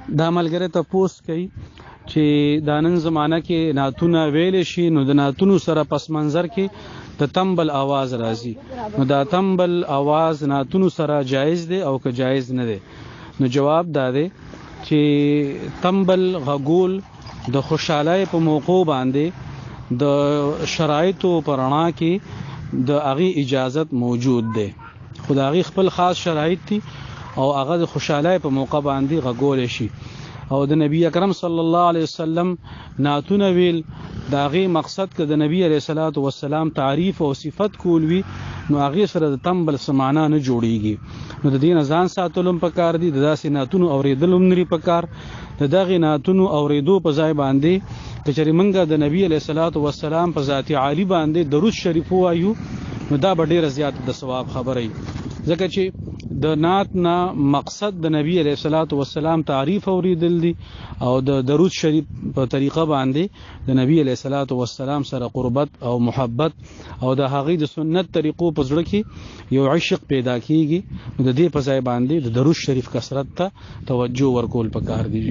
دا ملګری تپوس کوي چې دا نن زمانہ کې نعتونه ویل شي نو د نعتونو سره پس منظر کې د تنبل आवाज راځي نو دا تنبل आवाज نعتونو سره جایز دی او که جایز نه دی نو جواب دا دی چې تنبل غغول د خوشحالۍ په موقع باندې د شرایطو پرانا کې د هغه اجازت موجود دی خدای خپل خاص شرایط دي او هغه د خوشحالۍ په موقع باندې غغول شي او د نبی اکرم صلی الله علیه وسلم نعتونه ویل دا غي مقصد که د نبی علیه الصلاۃ والسلام تعریف او صفت کول وی نو هغه سره د تنبل سمانا نه جوړیږي نو د دین ځان ساتلم پکار دي د داسې نعتونو اوریدلم نری پکار د دغه نعتونو اوریدو په ځای باندې کچری منګه د نبی علیه الصلاۃ والسلام په ذات عالی باندې درود شریف وایو نو دا به ډیره زیات د ثواب خبره ځکه چې د نعت نه مقصد د نبی علیه الصلاۃ والسلام تعریف اوریدل دي او د درود شریف په طریقه باندې د نبی علیه الصلاۃ والسلام سره قربت او محبت او د هغې د سنت طریقو په زړه کې یو عشق پیدا کیږي نو د دې په ځای باندې د درود شریف کثرت ته توجه ورکول پکار دي